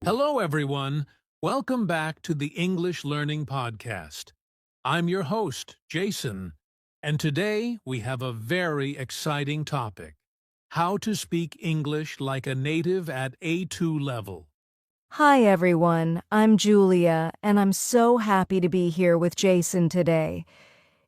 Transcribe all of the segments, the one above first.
Hello, everyone. Welcome back to the English Learning Podcast. I'm your host, Jason, and today we have a very exciting topic: how to speak English like a native at A2 level. Hi everyone, I'm Julia, and I'm so happy to be here with Jason today.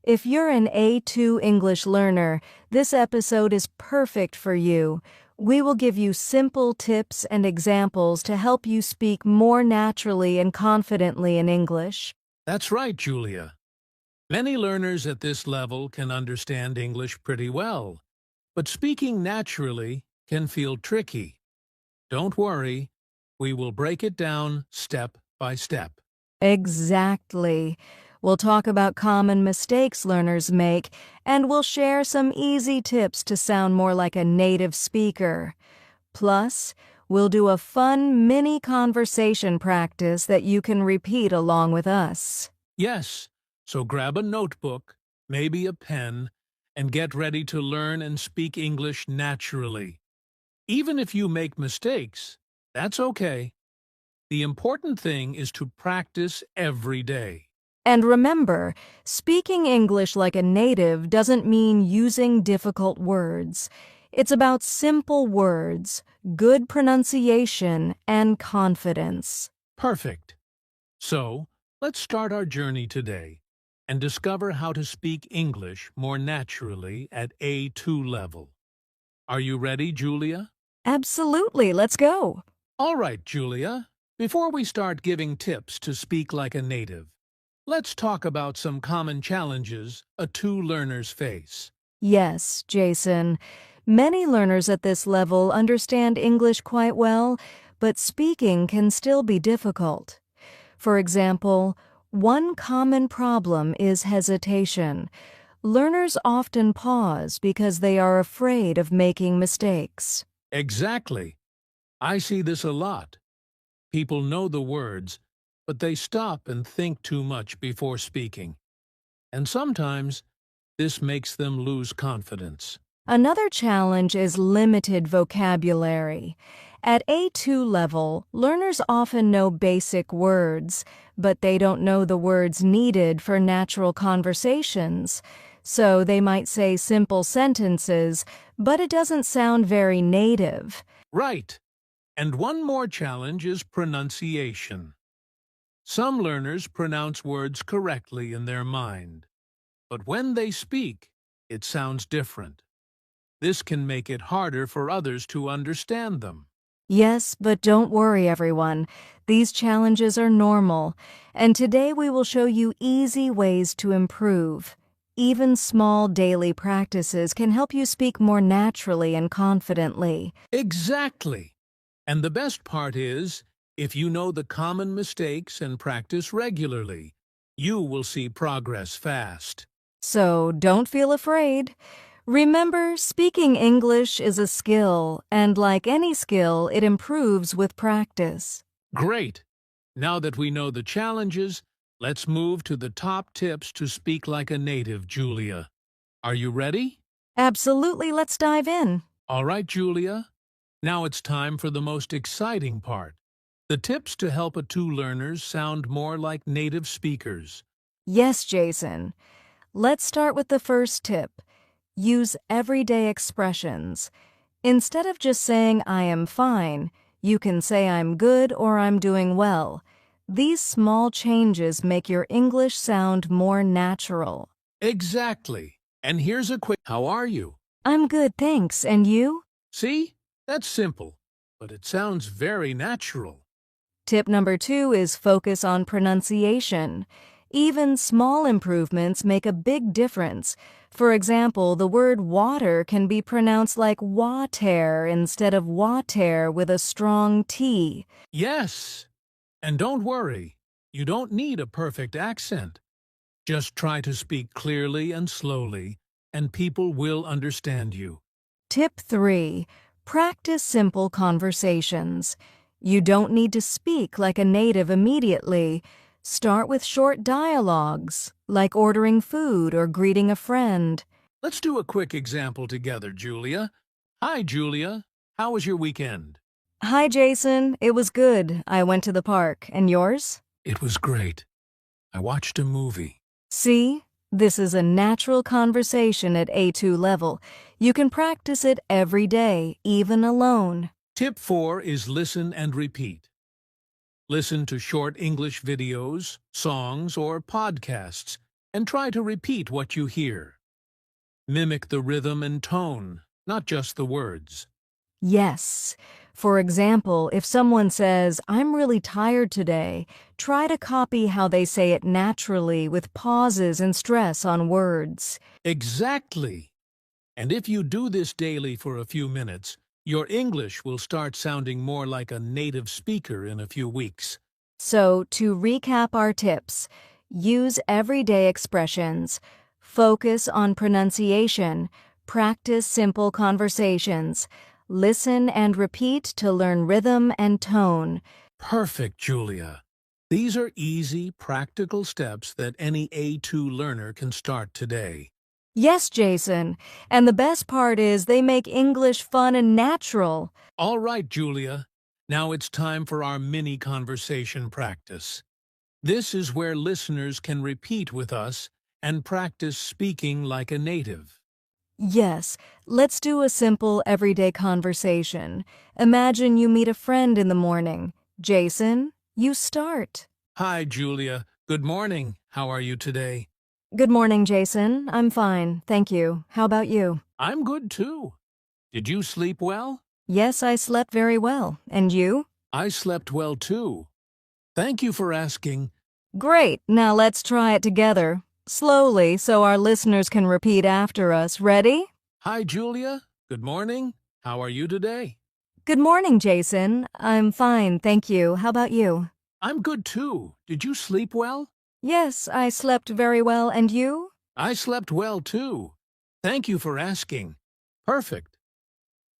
If you're an A2 English learner, this episode is perfect for you. We will give you simple tips and examples to help you speak more naturally and confidently in English. That's right, Julia. Many learners at this level can understand English pretty well, but speaking naturally can feel tricky. Don't worry, we will break it down step by step. Exactly. We'll talk about common mistakes learners make, and we'll share some easy tips to sound more like a native speaker. Plus, we'll do a fun mini conversation practice that you can repeat along with us. Yes, so grab a notebook, maybe a pen, and get ready to learn and speak English naturally. Even if you make mistakes, that's okay. The important thing is to practice every day. And remember, speaking English like a native doesn't mean using difficult words. It's about simple words, good pronunciation, and confidence. Perfect. So, let's start our journey today and discover how to speak English more naturally at A2 level. Are you ready, Julia? Absolutely, let's go. All right, Julia. Before we start giving tips to speak like a native, let's talk about some common challenges A2 learners face. Yes, Jason. Many learners at this level understand English quite well, but speaking can still be difficult. For example, one common problem is hesitation. Learners often pause because they are afraid of making mistakes. Exactly. I see this a lot. People know the words, but they stop and think too much before speaking. And sometimes, this makes them lose confidence. Another challenge is limited vocabulary. At A2 level, learners often know basic words, but they don't know the words needed for natural conversations. So they might say simple sentences, but it doesn't sound very native. Right. And one more challenge is pronunciation. Some learners pronounce words correctly in their mind, but when they speak, it sounds different. This can make it harder for others to understand them. Yes, but don't worry, everyone. These challenges are normal, and today we will show you easy ways to improve. Even small daily practices can help you speak more naturally and confidently. Exactly. And the best part is, if you know the common mistakes and practice regularly, you will see progress fast. So don't feel afraid. Remember, speaking English is a skill, and like any skill, it improves with practice. Great! Now that we know the challenges, let's move to the top tips to speak like a native, Julia. Are you ready? Absolutely, let's dive in. All right, Julia. Now it's time for the most exciting part: the tips to help A2 learners sound more like native speakers. Yes, Jason. Let's start with the first tip. Use everyday expressions. Instead of just saying I am fine, you can say I'm good or I'm doing well. These small changes make your English sound more natural. Exactly. And here's a quick "How are you?" I'm good, thanks. And you? See? That's simple, but it sounds very natural. Tip number 2 is focus on pronunciation. Even small improvements make a big difference. For example, the word water can be pronounced like water instead of water with a strong T. Yes. And don't worry, you don't need a perfect accent. Just try to speak clearly and slowly, and people will understand you. Tip 3. Practice simple conversations. You don't need to speak like a native immediately. Start with short dialogues, like ordering food or greeting a friend. Let's do a quick example together, Julia. Hi, Julia. How was your weekend? Hi, Jason. It was good. I went to the park. And yours? It was great. I watched a movie. See? This is a natural conversation at A2 level. You can practice it every day, even alone. Tip 4 is listen and repeat. Listen to short English videos, songs, or podcasts, and try to repeat what you hear. Mimic the rhythm and tone, not just the words. Yes. For example, if someone says, "I'm really tired today," try to copy how they say it naturally with pauses and stress on words. Exactly. And if you do this daily for a few minutes, your English will start sounding more like a native speaker in a few weeks. So, to recap our tips, use everyday expressions, focus on pronunciation, practice simple conversations, listen and repeat to learn rhythm and tone. Perfect, Julia. These are easy, practical steps that any A2 learner can start today. Yes, Jason, and the best part is they make English fun and natural. All right, Julia. Now it's time for our mini conversation practice. This is where listeners can repeat with us and practice speaking like a native. Yes, let's do a simple everyday conversation. Imagine you meet a friend in the morning. Jason, you start. Hi, Julia. Good morning. How are you today? Good morning, Jason. I'm fine, thank you. How about you? I'm good too. Did you sleep well? Yes, I slept very well. And you? I slept well too. Thank you for asking. Great. Now let's try it together. Slowly, so our listeners can repeat after us. Ready? Hi, Julia. Good morning. How are you today? Good morning, Jason. I'm fine, thank you. How about you? I'm good too. Did you sleep well? Yes, I slept very well. And you? I slept well too. Thank you for asking. Perfect.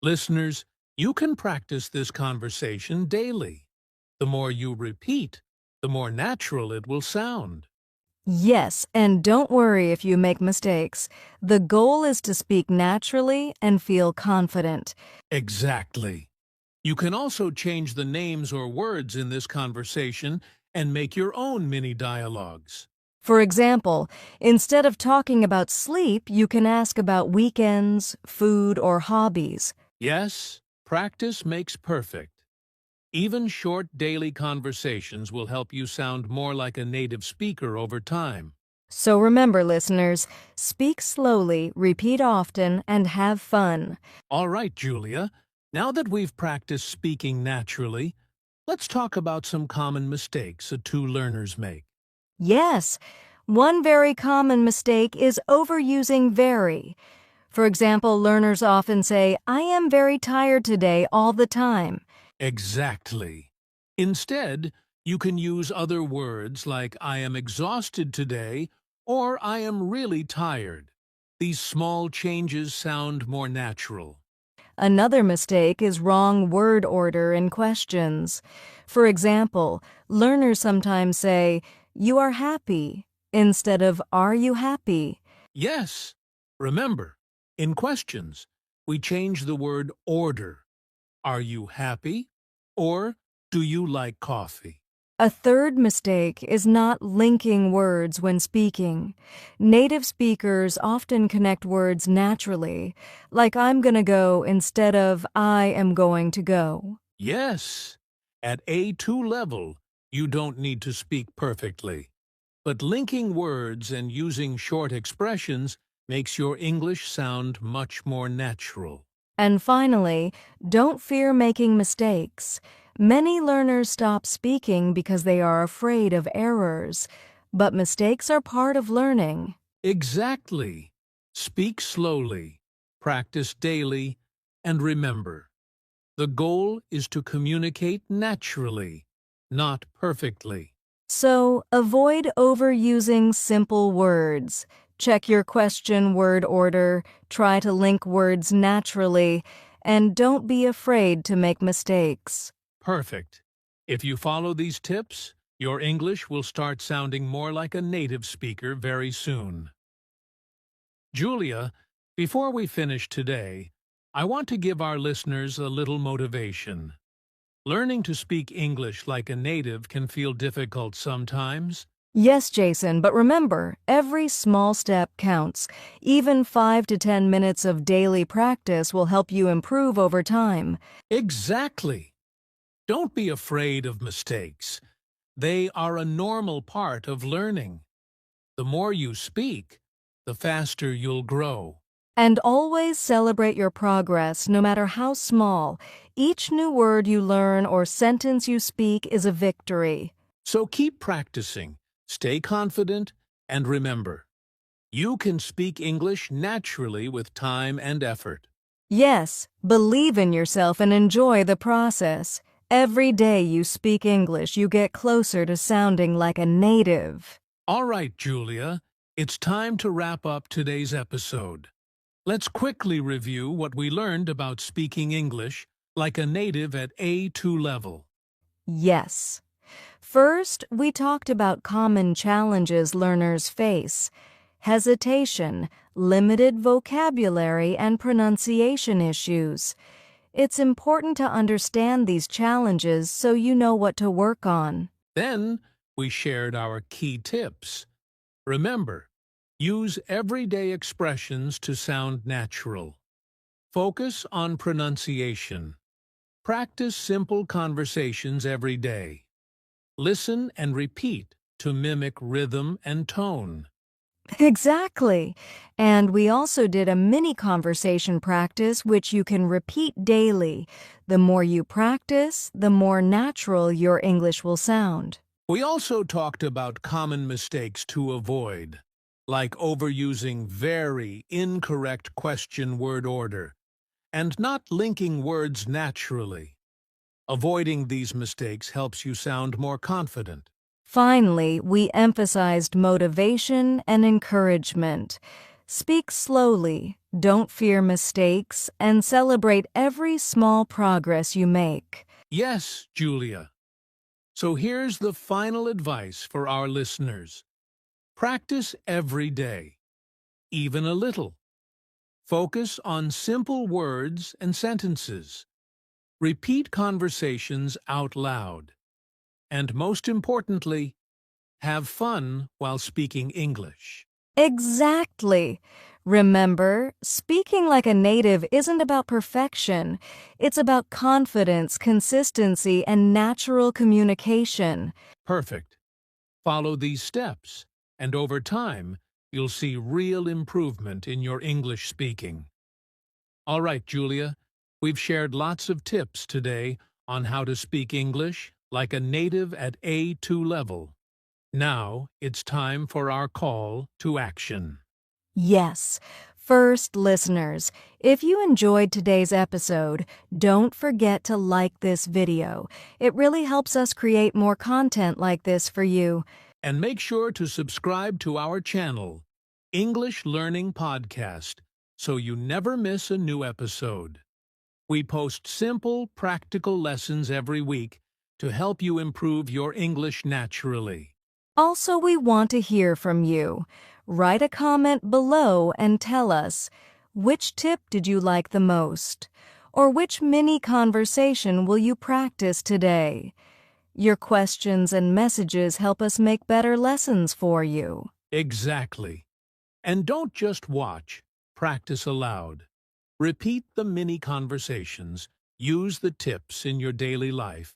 Listeners, you can practice this conversation daily. The more you repeat, the more natural it will sound. Yes, and don't worry if you make mistakes. The goal is to speak naturally and feel confident. Exactly. You can also change the names or words in this conversation and make your own mini dialogues. For example, instead of talking about sleep, you can ask about weekends, food, or hobbies. Yes, practice makes perfect. Even short daily conversations will help you sound more like a native speaker over time. So remember, listeners, speak slowly, repeat often, and have fun. All right, Julia. Now that we've practiced speaking naturally, let's talk about some common mistakes A2 learners make. Yes, one very common mistake is overusing very. For example, learners often say, "I am very tired today," all the time. Exactly. Instead, you can use other words like I am exhausted today or I am really tired. These small changes sound more natural. Another mistake is wrong word order in questions. For example, learners sometimes say, "You are happy," instead of "Are you happy?" Yes. Remember, in questions, we change the word order. Are you happy? Or do you like coffee? A third mistake is not linking words when speaking. Native speakers often connect words naturally, like "I'm gonna go" instead of "I am going to go." Yes. At A2 level, you don't need to speak perfectly. But linking words and using short expressions makes your English sound much more natural. And finally, don't fear making mistakes. Many learners stop speaking because they are afraid of errors, but mistakes are part of learning. Exactly. Speak slowly, practice daily, and remember, the goal is to communicate naturally, not perfectly. So, avoid overusing simple words. Check your question word order, try to link words naturally, and don't be afraid to make mistakes. Perfect. If you follow these tips, your English will start sounding more like a native speaker very soon. Julia, before we finish today, I want to give our listeners a little motivation. Learning to speak English like a native can feel difficult sometimes. Yes, Jason, but remember, every small step counts. Even 5 to 10 minutes of daily practice will help you improve over time. Exactly. Don't be afraid of mistakes. They are a normal part of learning. The more you speak, the faster you'll grow. And always celebrate your progress, no matter how small. Each new word you learn or sentence you speak is a victory. So keep practicing, stay confident, and remember, you can speak English naturally with time and effort. Yes, believe in yourself and enjoy the process. Every day you speak English, you get closer to sounding like a native. All right, Julia, it's time to wrap up today's episode. Let's quickly review what we learned about speaking English like a native at A2 level. Yes. First, we talked about common challenges learners face: hesitation, limited vocabulary, and pronunciation issues. It's important to understand these challenges so you know what to work on. Then, we shared our key tips. Remember, use everyday expressions to sound natural. Focus on pronunciation. Practice simple conversations every day. Listen and repeat to mimic rhythm and tone. Exactly. And we also did a mini conversation practice which you can repeat daily. The more you practice, the more natural your English will sound. We also talked about common mistakes to avoid, like overusing very incorrect question word order and not linking words naturally. Avoiding these mistakes helps you sound more confident. Finally, we emphasized motivation and encouragement. Speak slowly, don't fear mistakes, and celebrate every small progress you make. Yes, Julia. So here's the final advice for our listeners. Practice every day, even a little. Focus on simple words and sentences. Repeat conversations out loud. And most importantly, have fun while speaking English. Exactly. Remember, speaking like a native isn't about perfection. It's about confidence, consistency, and natural communication. Perfect. Follow these steps, and over time, you'll see real improvement in your English speaking. All right, Julia, we've shared lots of tips today on how to speak English like a native at A2 level. Now, it's time for our call to action. Yes. First, listeners, if you enjoyed today's episode, don't forget to like this video. It really helps us create more content like this for you. And make sure to subscribe to our channel, English Learning Podcast, so you never miss a new episode. We post simple, practical lessons every week to help you improve your English naturally. Also, we want to hear from you. Write a comment below and tell us, which tip did you like the most? Or which mini conversation will you practice today? Your questions and messages help us make better lessons for you. Exactly. And don't just watch, practice aloud. Repeat the mini conversations, use the tips in your daily life,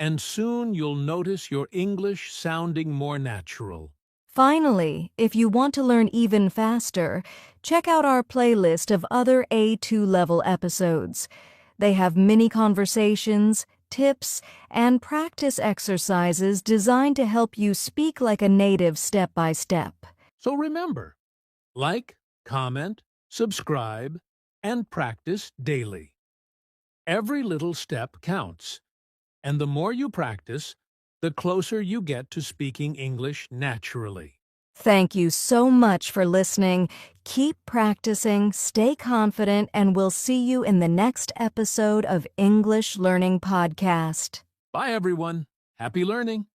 and soon you'll notice your English sounding more natural. Finally, if you want to learn even faster, check out our playlist of other A2 level episodes. They have mini conversations, tips, and practice exercises designed to help you speak like a native step by step. So remember, like, comment, subscribe, and practice daily. Every little step counts, and the more you practice, the closer you get to speaking English naturally. Thank you so much for listening. Keep practicing, stay confident, and we'll see you in the next episode of English Learning Podcast. Bye, everyone. Happy learning.